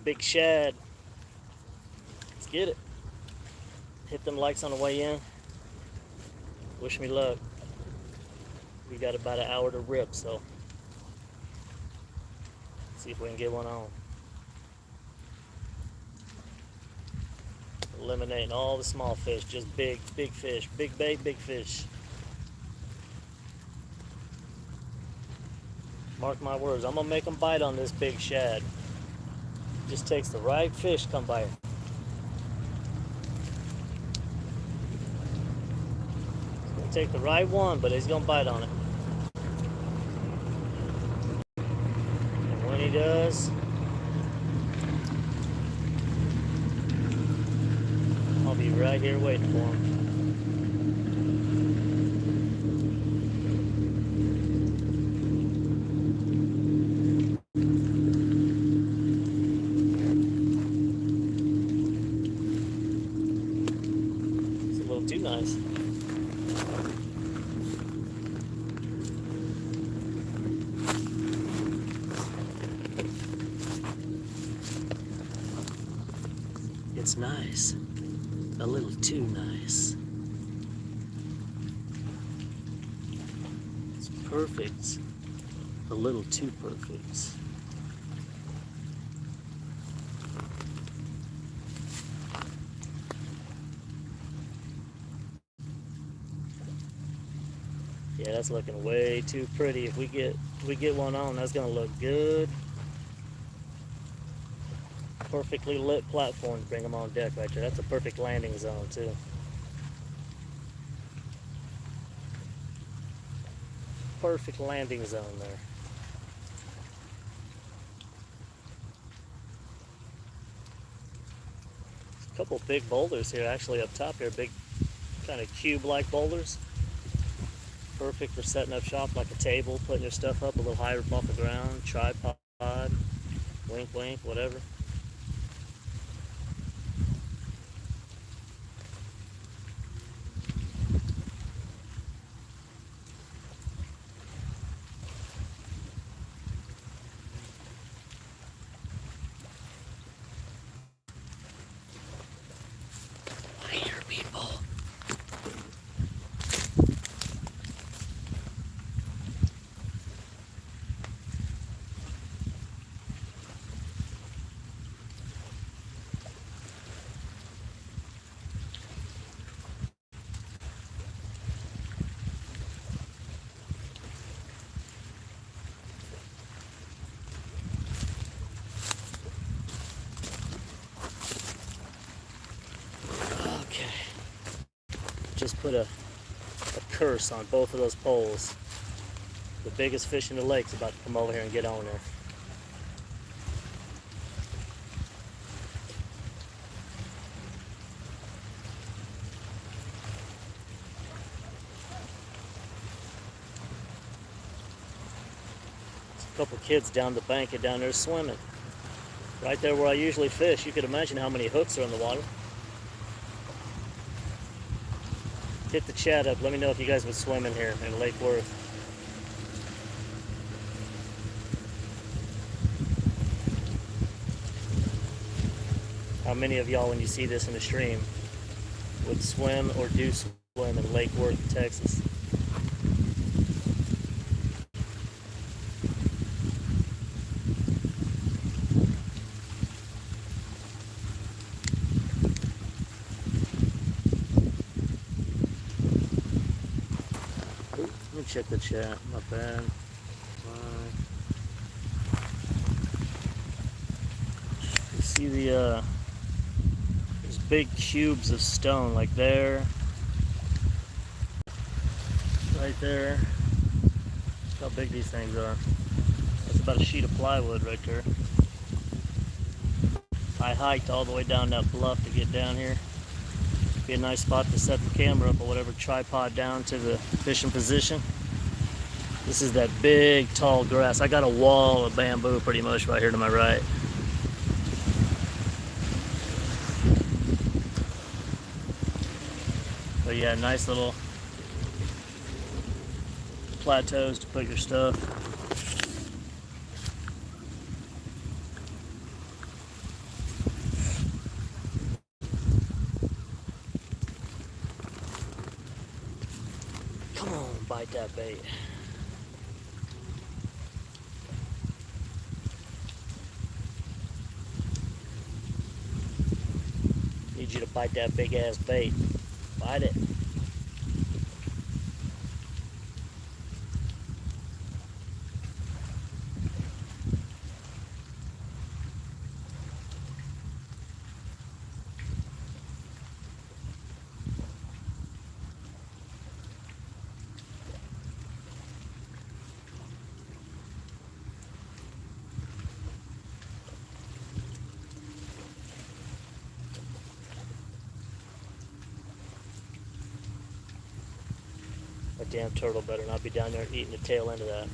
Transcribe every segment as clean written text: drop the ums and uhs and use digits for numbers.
big shad. Let's get it. Hit them likes on the way in. Wish me luck. We got about an hour to rip, so see if we can get one on. Eliminating all the small fish, just big fish, big bait, big fish. Mark my words, I'm gonna make them bite on this big shad. Just takes the right fish to come bite. It's gonna take the right one, but he's gonna bite on it. And when he does, I'll be right here waiting for him. It's a little too nice. It's nice. A little too nice. It's perfect. A little too perfect. Yeah, that's looking way too pretty. If we get one on, that's gonna look good. Perfectly lit platform to bring them on deck right there. That's a perfect landing zone too. Perfect landing zone there. There's a couple big boulders here actually up top here, big kind of cube-like boulders. Perfect for setting up shop like a table, putting your stuff up a little higher up off the ground, tripod, wink wink, whatever. People. Just put a curse on both of those poles. The biggest fish in the lake's about to come over here and get on there. There's a couple kids down the bank and down there swimming. Right there where I usually fish. You could imagine how many hooks are in the water. Hit the chat up. Let me know if you guys would swim in here in Lake Worth. How many of y'all, when you see this in the stream, would swim or do swim in Lake Worth, Texas? Check the chat, my bad. You see the there's big cubes of stone like there, right there. Look how big these things are. That's about a sheet of plywood right there. I hiked all the way down that bluff to get down here. Be a nice spot to set the camera up or whatever, tripod down to the fishing position. This is that big, tall grass. I got a wall of bamboo pretty much right here to my right. But yeah, nice little plateaus to put your stuff. bite that bait. Need you to bite that big ass bait. Bite it. That damn turtle better not be down there eating the tail end of that.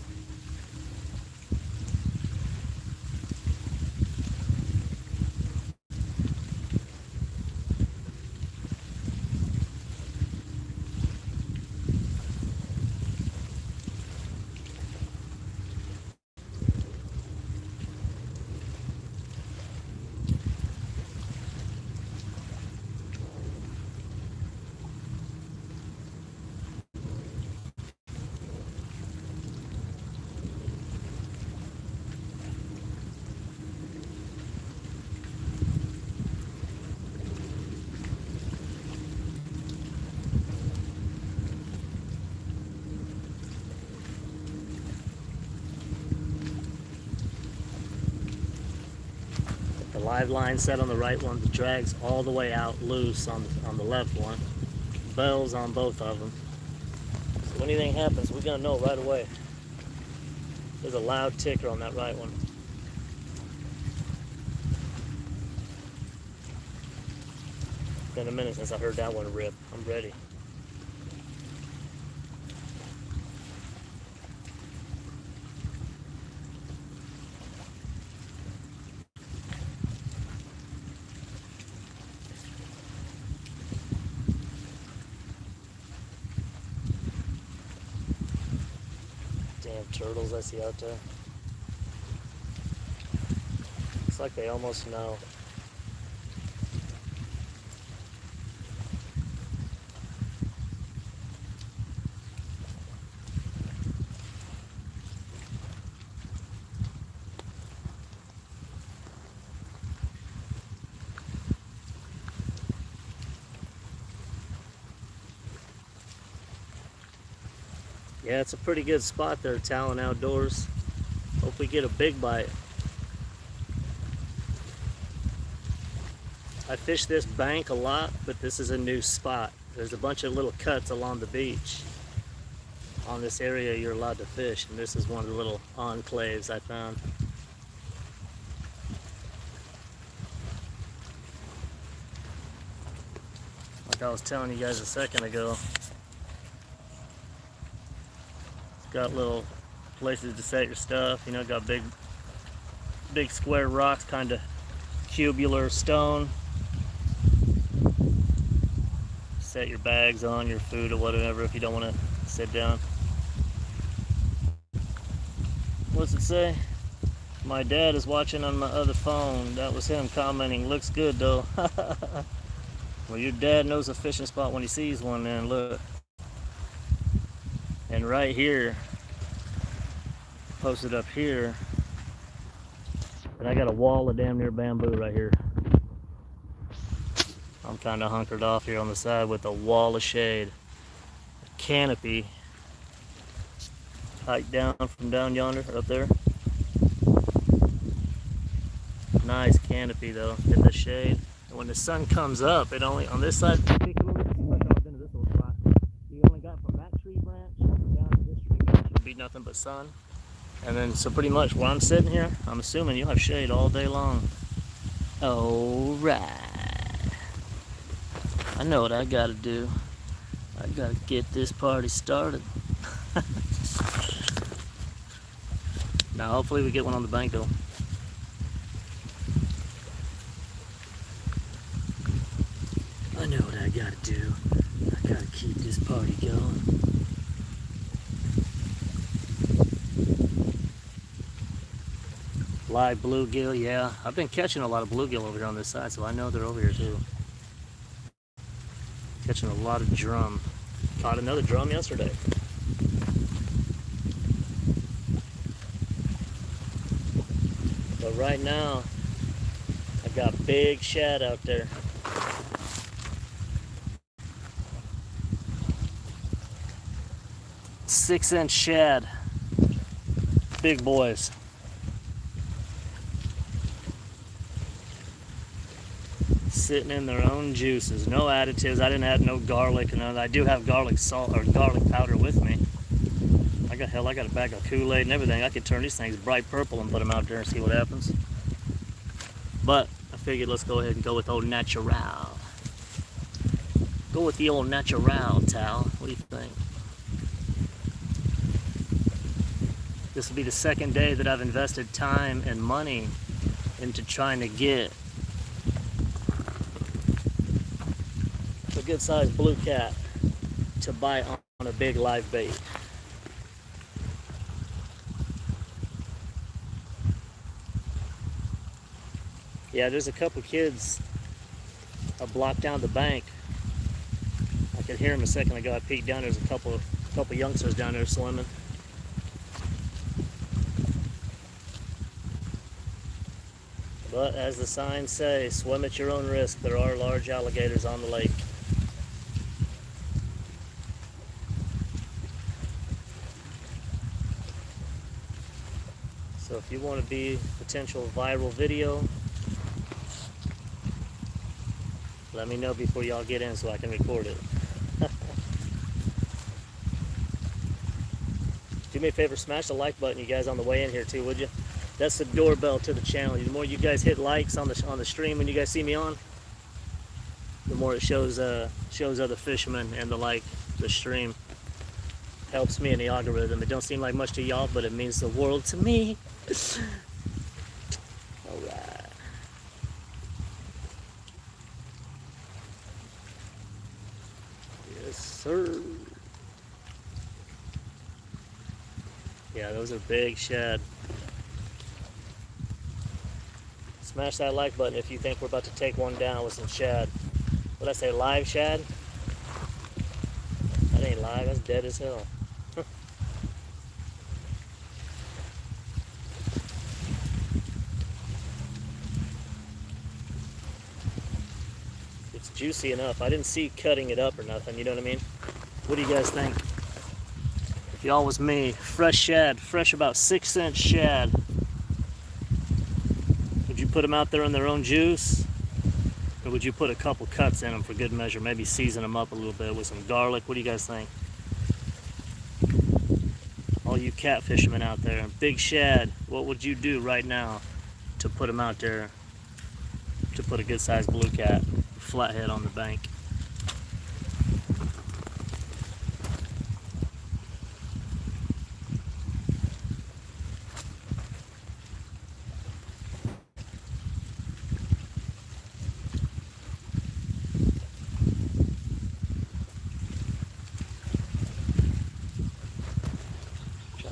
The live line set on the right one, the drag's all the way out loose on the left one. Bells on both of them. So when anything happens, we're gonna know right away. There's a loud ticker on that right one. It's been a minute since I heard that one rip. I'm ready. Damn turtles I see out there. It's like they almost know. Yeah, it's a pretty good spot there, Talon Outdoors. Hope we get a big bite. I fish this bank a lot, but this is a new spot. There's a bunch of little cuts along the beach. On this area you're allowed to fish, and this is one of the little enclaves I found. Like I was telling you guys a second ago, got little places to set your stuff, you know, got big square rocks, kind of cubular stone. Set your bags on, your food or whatever if you don't want to sit down. What's it say? My dad is watching on my other phone. That was him commenting, looks good though. Well, your dad knows a fishing spot when he sees one, man. Look. And right here, posted up here, and I got a wall of damn near bamboo right here. I'm kind of hunkered off here on the side with a wall of shade. A canopy hiked down from down yonder, up there. Nice canopy though, in the shade. And when the sun comes up, it only, on this side particularly, I've been to this little spot, you only got from that tree branch down to this tree branch, it'll be nothing but sun. And then, so pretty much where I'm sitting here, I'm assuming you'll have shade all day long. Alright. I know what I gotta do. I gotta get this party started. Now, hopefully we get one on the bank though. I know what I gotta do. I gotta keep this party going. Live bluegill, yeah. I've been catching a lot of bluegill over here on this side, so I know they're over here too. Catching a lot of drum. Caught another drum yesterday. But right now, I got big shad out there. Six-inch shad. Big boys. Sitting in their own juices. No additives. I didn't add no garlic and none. I do have garlic salt or garlic powder with me. I got a bag of Kool-Aid and everything. I could turn these things bright purple and put them out there and see what happens. But I figured let's go ahead and go with old natural. Go with the old natural, Tal. What do you think? This will be the second day that I've invested time and money into trying to get a good sized blue cat to bite on a big live bait. Yeah, there's a couple kids a block down the bank. I could hear them a second ago. I peeked down. There's a couple youngsters down there swimming. But as the signs say, swim at your own risk. There are large alligators on the lake. So if you want to be a potential viral video, let me know before y'all get in so I can record it. Do me a favor, smash the like button, you guys, on the way in here too, would you? That's the doorbell to the channel. The more you guys hit likes on the stream when you guys see me on, the more it shows other fishermen and the stream. Helps me in the algorithm. It don't seem like much to y'all, but it means the world to me. All right. Yes, sir. Yeah, those are big shad. Smash that like button if you think we're about to take one down with some shad. What did I say, live shad? That ain't live, that's dead as hell. It's juicy enough. I didn't see cutting it up or nothing, you know what I mean? What do you guys think? If y'all was me, fresh shad, fresh about 6-inch shad. Would you put them out there in their own juice? Or would you put a couple cuts in them for good measure? Maybe season them up a little bit with some garlic. What do you guys think? All you cat fishermen out there, big shad, what would you do right now to put them out there to put a good sized blue cat flathead on the bank?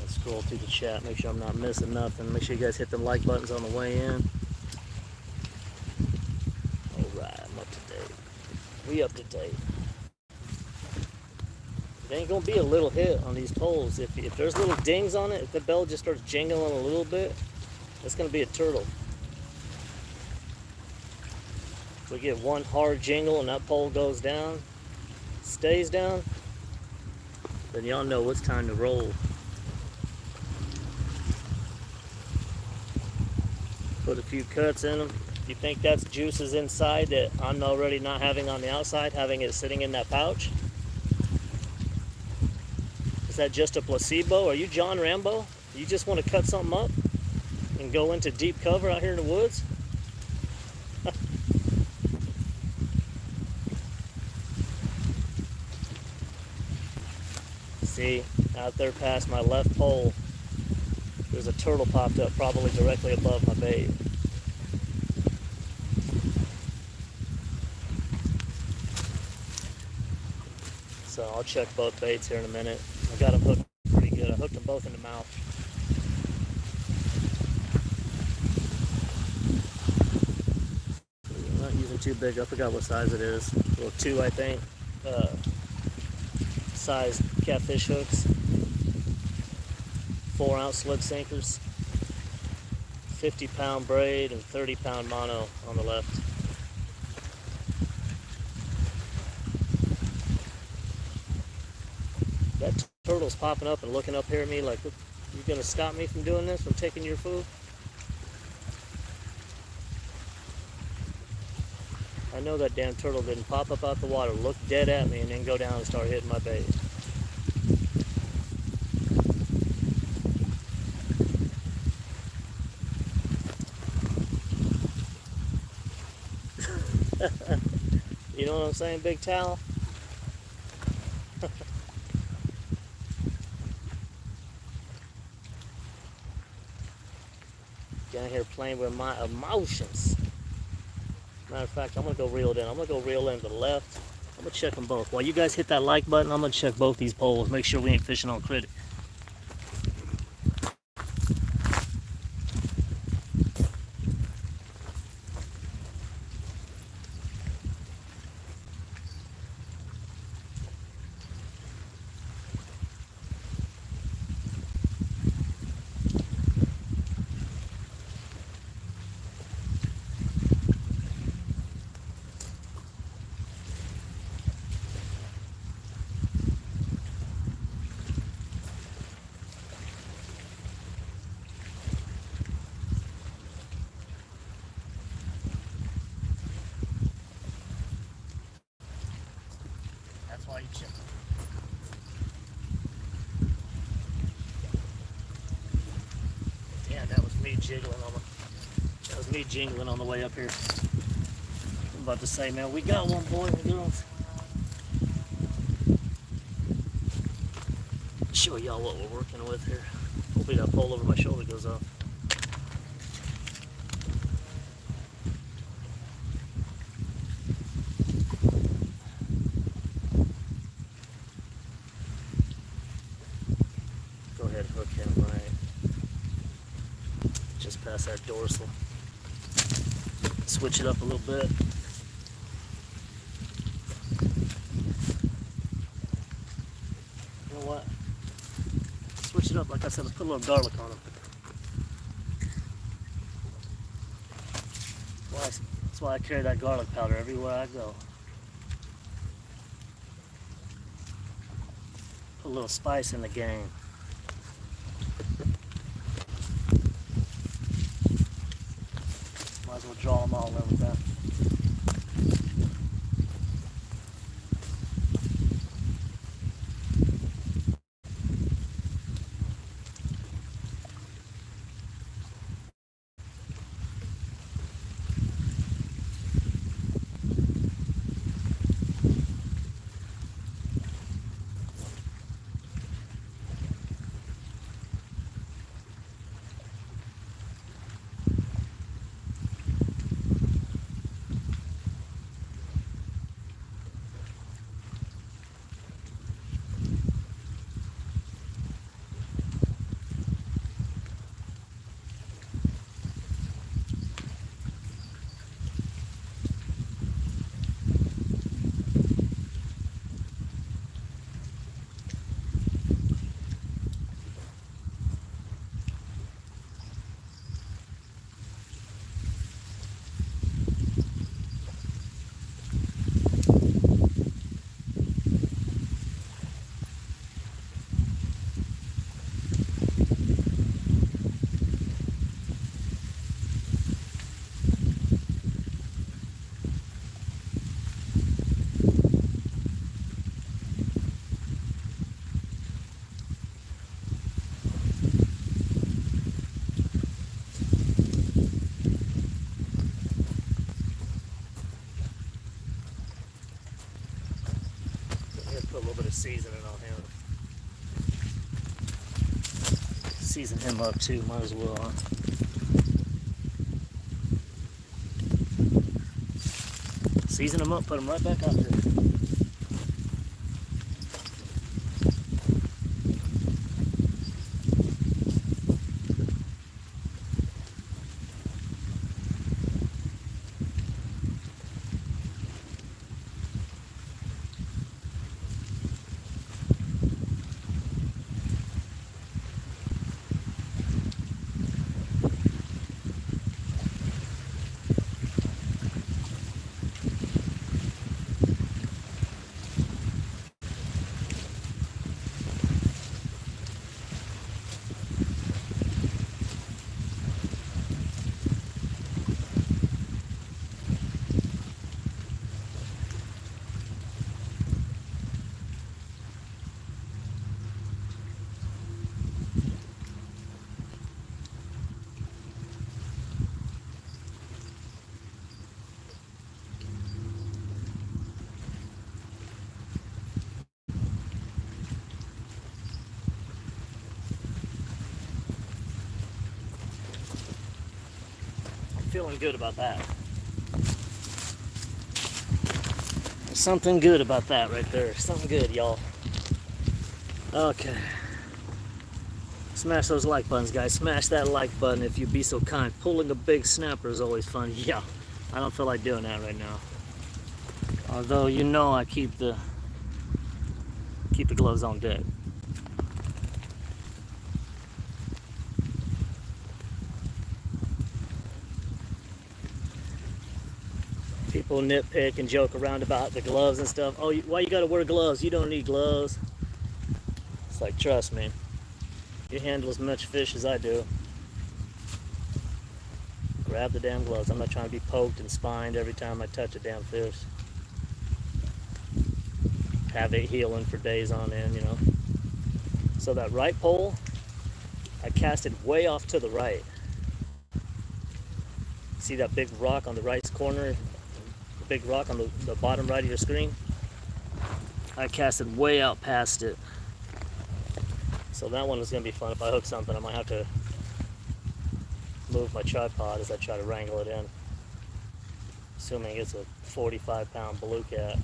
Scroll through the chat, make sure I'm not missing nothing. Make sure you guys hit them like buttons on the way in. Alright, I'm up to date. We up to date. It ain't gonna be a little hit on these poles. If there's little dings on it, if the bell just starts jingling a little bit, it's gonna be a turtle. If we get one hard jingle and that pole goes down, stays down, then y'all know it's time to roll. Put a few cuts in them. You think that's juices inside that I'm already not having on the outside, having it sitting in that pouch? Is that just a placebo? Are you John Rambo? You just want to cut something up and go into deep cover out here in the woods? See, out there past my left pole, there's a turtle popped up probably directly above my bait. So I'll check both baits here in a minute. I got them hooked pretty good. I hooked them both in the mouth. I'm not using too big. I forgot what size it is. Little 2, I think. Size catfish hooks. 4-ounce slip sinkers, 50-pound braid, and 30-pound mono on the left. That turtle's popping up and looking up here at me like, you gonna stop me from doing this, from taking your food? I know that damn turtle didn't pop up out the water, look dead at me, and then go down and start hitting my bait. You know what I'm saying, Big Towel? Down here playing with my emotions. Matter of fact, I'm gonna go reel it in. I'm gonna go reel in to the left. I'm gonna check them both. While you guys hit that like button, I'm gonna check both these poles, make sure we ain't fishing on critic. That's why you check. Yeah, that was me jiggling on the. That was me jingling on the way up here. I'm about to say, man, we got one, boys and girls. Show y'all what we're working with here. Hopefully that pole over my shoulder goes off. Go ahead, hook him right just past that dorsal. Switch it up a little bit. You know what? Switch it up, like I said, let's put a little garlic on them. That's why I carry that garlic powder everywhere I go. Put a little spice in the game. Might as well draw them all in with that. Put a little bit of seasoning on him. Season him up too, might as well, huh? Season him up, put him right back out there. feeling good about that. There's something good about that right there. Something good, y'all. Okay. Smash those like buttons, guys. Smash that like button if you'd be so kind. Pulling a big snapper is always fun. Yeah, I don't feel like doing that right now. Although, you know, I keep the gloves on deck. People nitpick and joke around about the gloves and stuff. Oh, why you gotta wear gloves? You don't need gloves. It's like, trust me, you handle as much fish as I do. Grab the damn gloves. I'm not trying to be poked and spined every time I touch a damn fish. Have it healing for days on end, you know. So that right pole, I cast it way off to the right. See that big rock on the right corner? The big rock on the bottom right of your screen? I cast it way out past it. So that one is going to be fun. If I hook something, I might have to move my tripod as I try to wrangle it in. Assuming it's a 45-pound blue cat.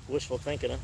Wishful thinking, huh?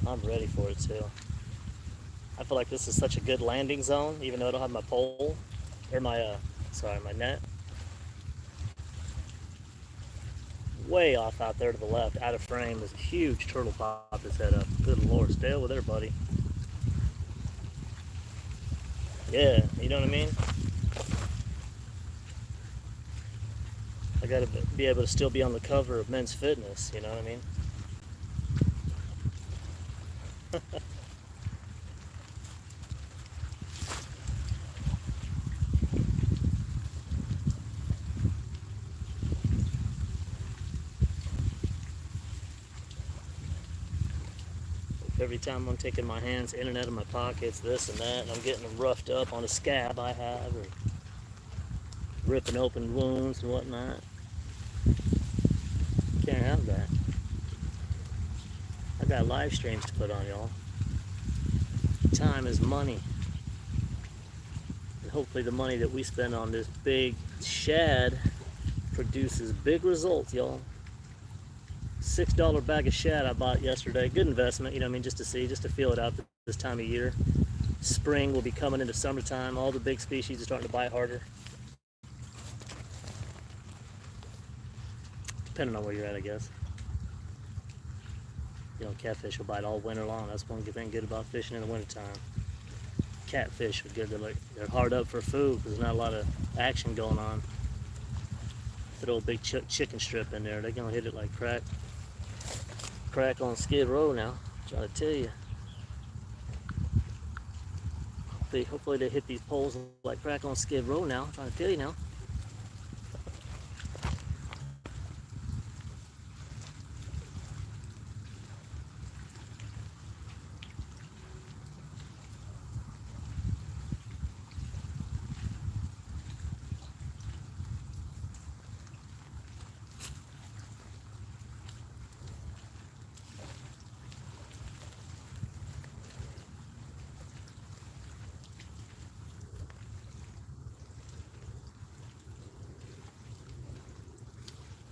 I'm ready for it too. I feel like this is such a good landing zone, even though I don't have my pole, or my, my net. Way off out there to the left, out of frame, there's a huge turtle popped his head up. Good Lord, stay over there, buddy. Yeah, you know what I mean? I gotta be able to still be on the cover of Men's Fitness, you know what I mean? Every time I'm taking my hands in and out of my pockets, this and that, and I'm getting them roughed up on a scab I have, or ripping open wounds and whatnot. Can't have that. I got live streams to put on, y'all. Time is money. And hopefully the money that we spend on this big shad produces big results, y'all. $6 bag of shad I bought yesterday. Good investment, you know what I mean, just to see, just to feel it out this time of year. Spring will be coming into summertime. All the big species are starting to bite harder. Depending on where you're at, I guess. You know, catfish will bite all winter long. That's one good thing good about fishing in the wintertime. Catfish are good. They're hard up for food because there's not a lot of action going on. Throw a big chicken strip in there. They're going to hit it like crack on Skid Row now. I'm trying to tell you. Hopefully they hit these poles like crack on Skid Row now. I'm trying to tell you now.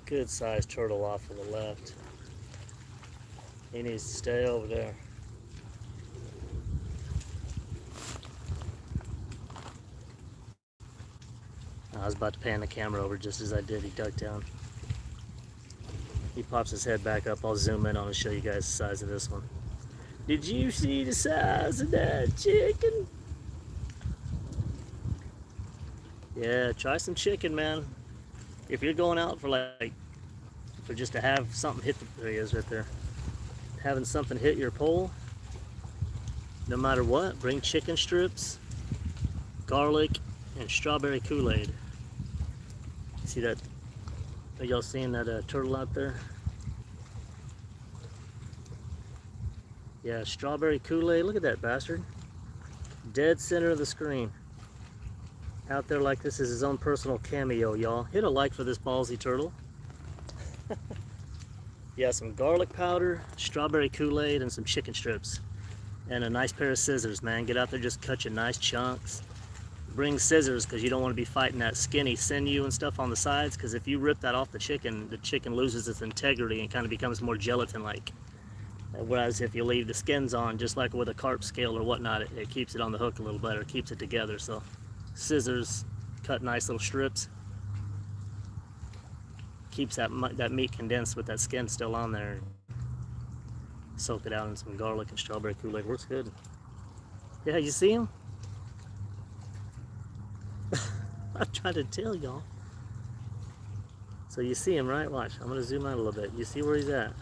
Good sized turtle off to the left. He needs to stay over there. I was about to pan the camera over just as I did. He ducked down. He pops his head back up. I'll zoom in on and show you guys the size of this one. Did you see the size of that chicken? Yeah, try some chicken, man. If you're going out for just to have something hit there he is right there. Having something hit your pole, no matter what, bring chicken strips, garlic, and strawberry Kool-Aid. See that? Are y'all seeing that turtle out there? Yeah, strawberry Kool-Aid. Look at that bastard. Dead center of the screen. Out there like this is his own personal cameo, y'all. Hit a like for this ballsy turtle. Yeah, some garlic powder, strawberry Kool-Aid, and some chicken strips. And a nice pair of scissors, man. Get out there, just cut you nice chunks. Bring scissors, because you don't want to be fighting that skinny sinew and stuff on the sides, because if you rip that off the chicken loses its integrity and kind of becomes more gelatin-like. Whereas if you leave the skins on, just like with a carp scale or whatnot, it keeps it on the hook a little better, keeps it together. So scissors, cut nice little strips. Keeps that meat condensed with that skin still on there. Soak it out in some garlic and strawberry Kool-Aid. Works good. Yeah, you see him? I'm trying to tell y'all. So you see him, right? Watch. I'm going to zoom out a little bit. You see where he's at?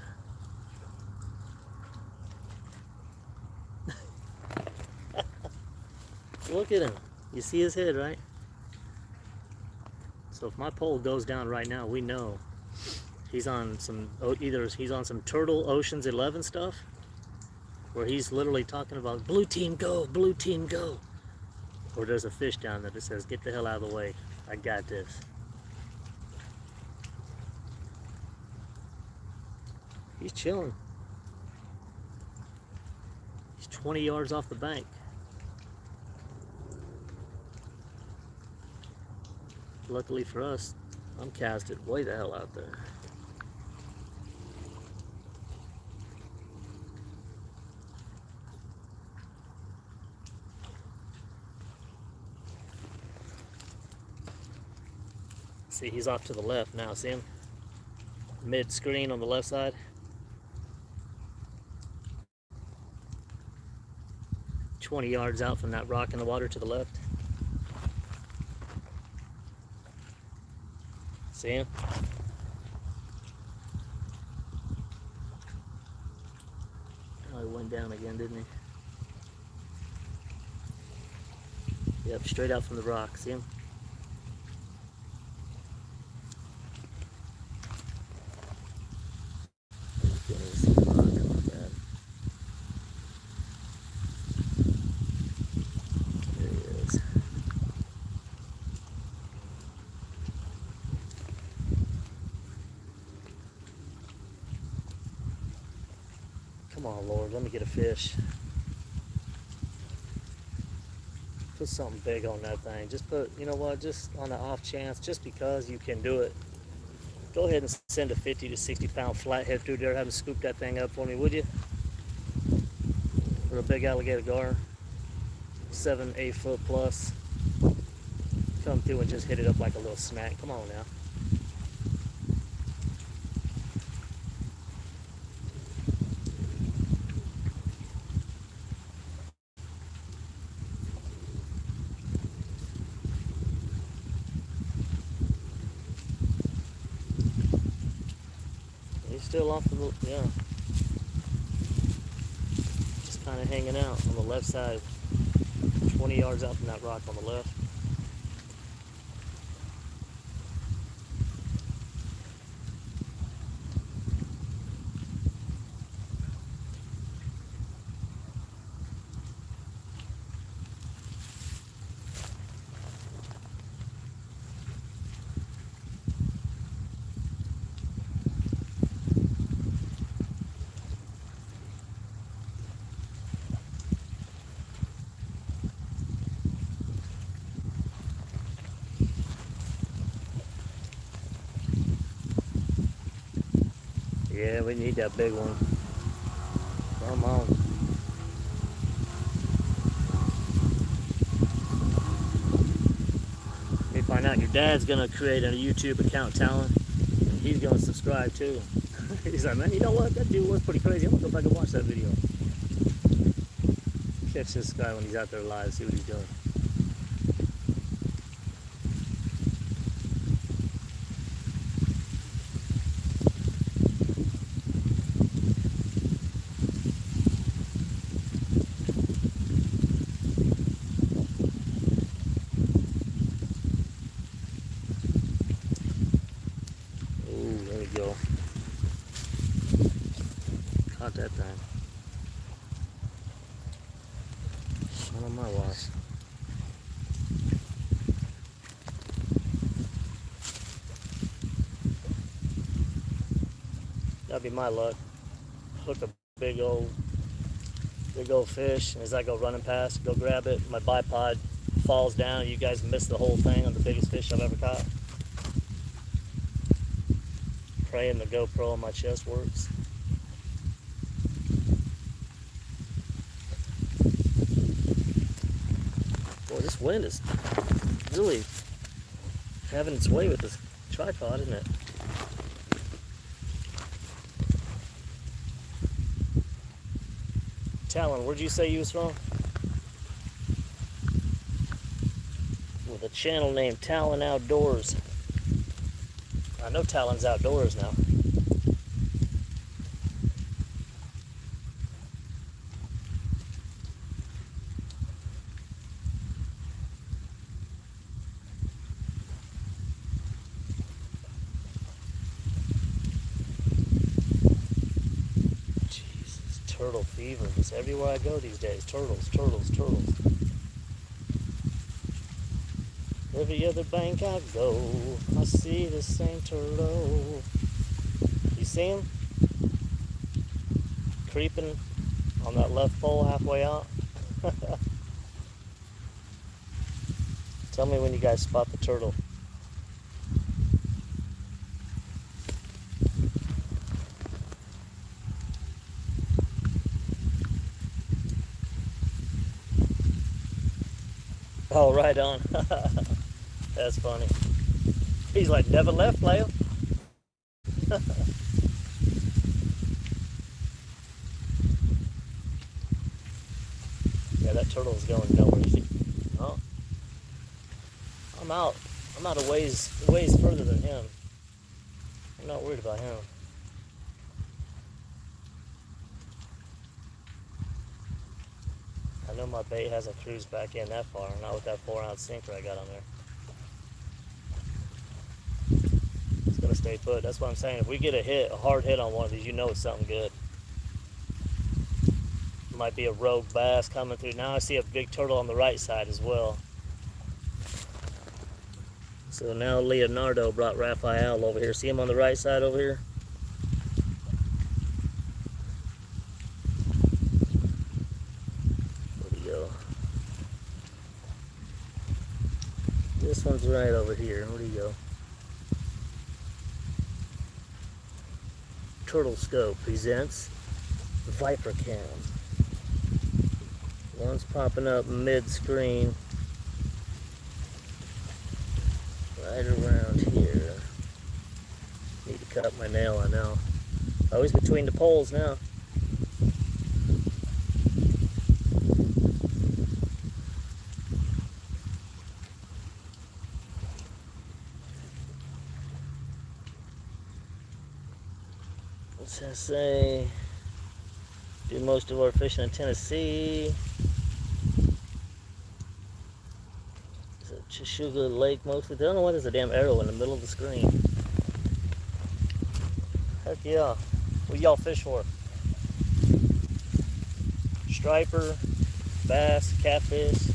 Look at him. You see his head, right? So if my pole goes down right now, we know he's on some, either he's on some Turtle Ocean's 11 stuff, where he's literally talking about blue team go, or there's a fish down there that says get the hell out of the way, I got this. He's chilling. He's 20 yards off the bank. Luckily for us, I'm casted way the hell out there. See, he's off to the left now. See him? Mid-screen on the left side. $20 yards out from that rock in the water to the left. See him? Oh, he went down again, didn't he? Yep, straight out from the rock. See him? Come on, Lord, let me get a fish. Put something big on that thing. Just put, you know what, just on the off chance, just because you can do it, go ahead and send a 50 to 60 pound flathead through there. Have him scoop that thing up for me, would you? For a big alligator gar, 7-8 foot plus. Come through and just hit it up like a little snack. Come on now. He's still off the, yeah. Just kind of hanging out on the left side, 20 yards out from that rock on the left. Yeah, we need that big one. Come on. We find out your dad's gonna create a YouTube account, Talon. He's gonna subscribe too. He's like, man, you know what? That dude was pretty crazy. I'm gonna go back and watch that video. Catch this guy when he's out there live, see what he's doing. There we go. Caught that thing. One of my loss. That'd be my luck. Hook a big old fish, and as I go running past, go grab it, my bipod falls down, and you guys miss the whole thing on the biggest fish I've ever caught. Praying the GoPro on my chest works. Boy, this wind is really having its way with this tripod, isn't it? Talon, where'd you say you was from? With a channel named Talon Outdoors. I know Talon's outdoors now. Turtle fever, just everywhere I go these days. Turtles, turtles, turtles. Every other bank I go, I see the same turtle. You see him? Creeping on that left pole halfway out. Tell me when you guys spot the turtle. Oh, right on. That's funny. He's like, never left, player. Yeah, that turtle is going nowhere. Oh, I'm out a ways further than him. I'm not worried about him. I know my bait hasn't cruised back in that far, not with that 4-ounce sinker I got on there. It's gonna stay put. That's what I'm saying. If we get a hard hit on one of these, you know it's something good. It might be a rogue bass coming through. Now I see a big turtle on the right side as well. So now Leonardo brought Raphael over here. See him on the right side over here? This one's right over here. Where do you go? Turtle Scope presents Viper Cam. One's popping up mid-screen. Right around here. Need to cut my nail, I know. Always between the poles now. Say, do most of our fishing in Tennessee. It's a Chashuga Lake mostly. I don't know why there's a damn arrow in the middle of the screen. Heck yeah. What y'all fish for? Striper, bass, catfish.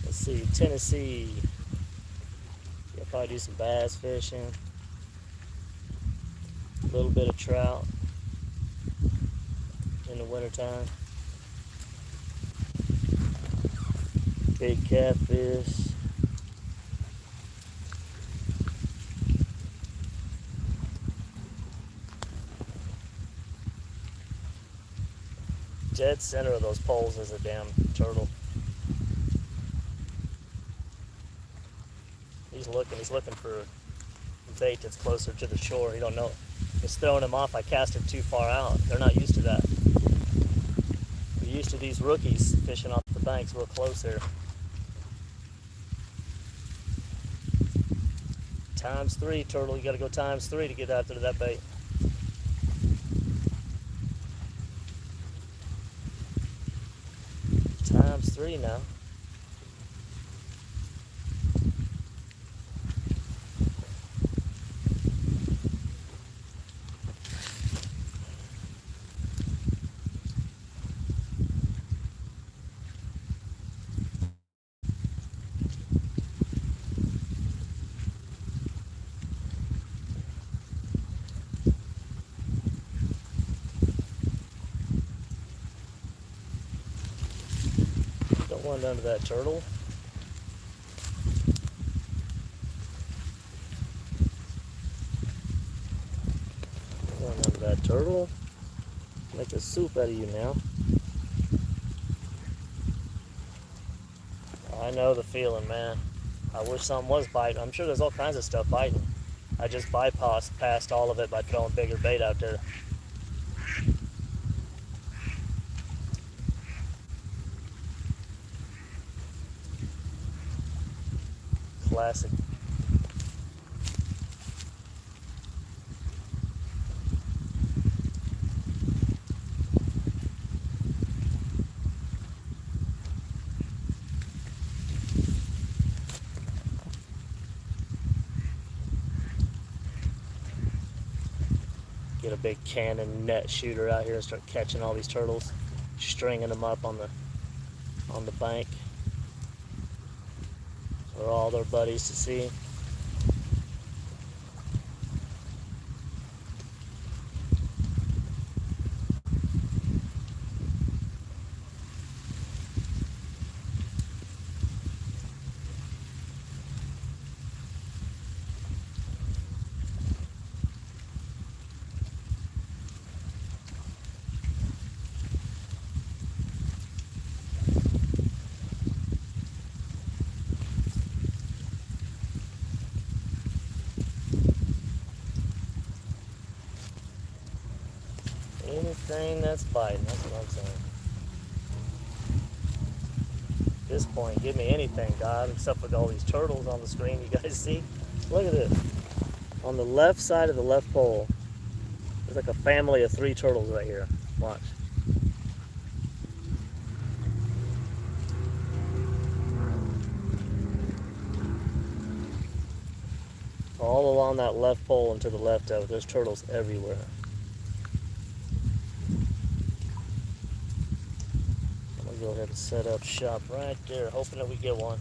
Let's see, Tennessee. You'll probably do some bass fishing. A little bit of trout in the wintertime. Big catfish. Dead center of those poles is a damn turtle. He's looking for bait that's closer to the shore. He don't know. It's throwing him off. I cast him too far out. They're not used to that. We're used to these rookies fishing off the banks real close here. ×3, turtle. You got to go ×3 to get after that bait. ×3 now. Going under that turtle. Going under that turtle. Make a soup out of you now. I know the feeling, man. I wish something was biting. I'm sure there's all kinds of stuff biting. I just bypassed past all of it by throwing bigger bait out there. Classic. Get a big cannon net shooter out here and start catching all these turtles, stringing them up on the bank for all their buddies to see. Anything that's biting, that's what I'm saying. At this point, give me anything, God, except for all these turtles on the screen you guys see. Look at this. On the left side of the left pole, there's like a family of 3 turtles right here. Watch. All along that left pole and to the left of it, there's turtles everywhere. Go ahead and set up shop right there, hoping that we get one.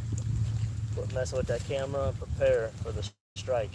Quit messing with that camera and prepare for the strike.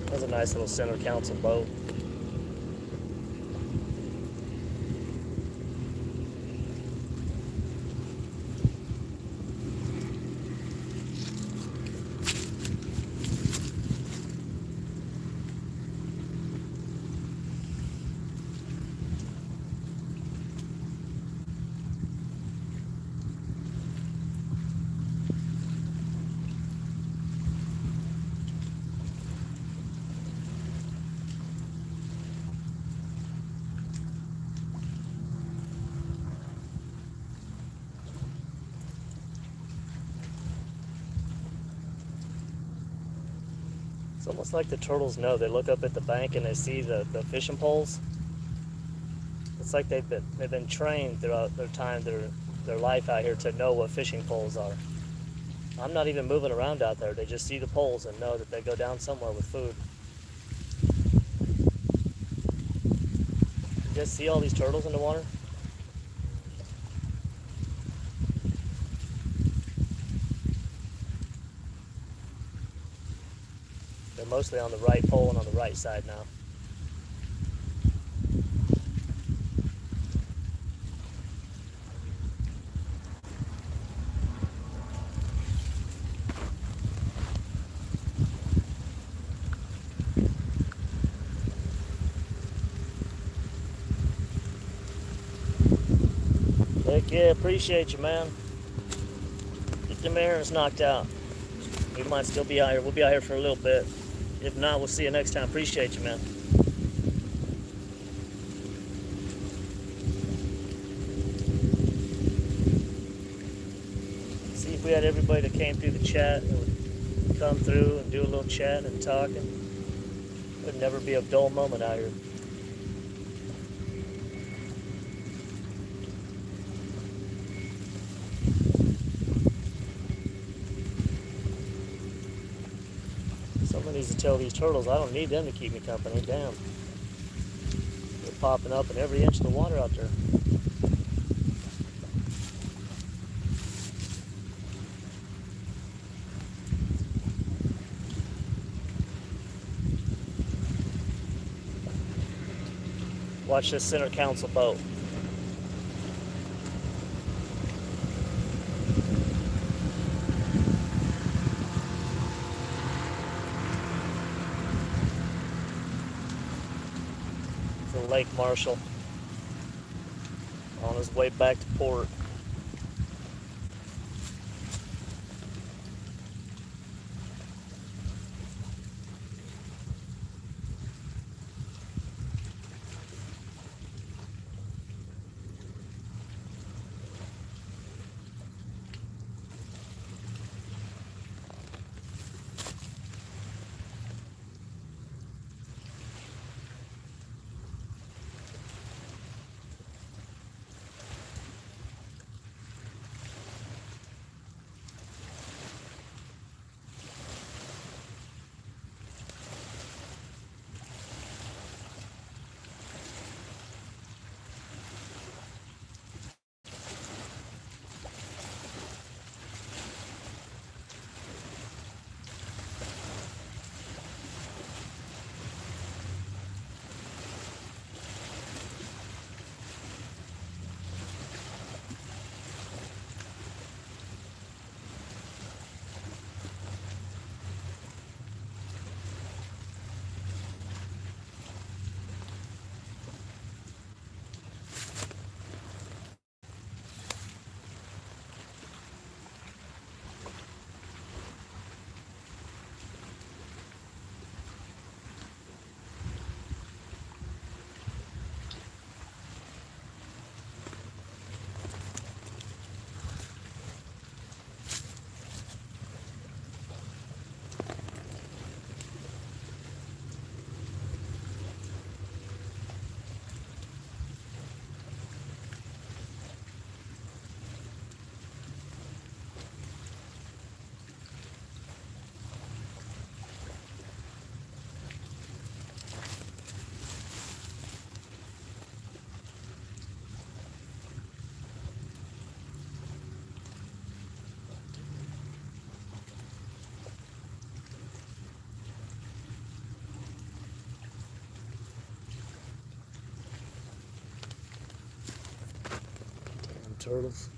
That's a nice little center council boat. It's almost like the turtles know. They look up at the bank and they see the fishing poles. It's like they've been trained throughout their time, their life out here to know what fishing poles are. I'm not even moving around out there. They just see the poles and know that they go down somewhere with food. You guys see all these turtles in the water? They're mostly on the right pole and on the right side now. Heck yeah, appreciate you, man. Get them errands knocked out. We might still be out here. We'll be out here for a little bit. If not, we'll see you next time. Appreciate you, man. See if we had everybody that came through the chat that would come through and do a little chat and talking. There'd never be a dull moment out here. needs to tell these turtles I don't need them to keep me company. Damn. They're popping up in every inch of the water out there. Watch this center council boat. It's a Lake Marshall on his way back to port. Damn turtles.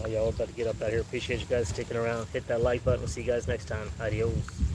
Y'all, we're about to get up out here. Appreciate you guys sticking around. Hit that like button. We'll see you guys next time. Adios.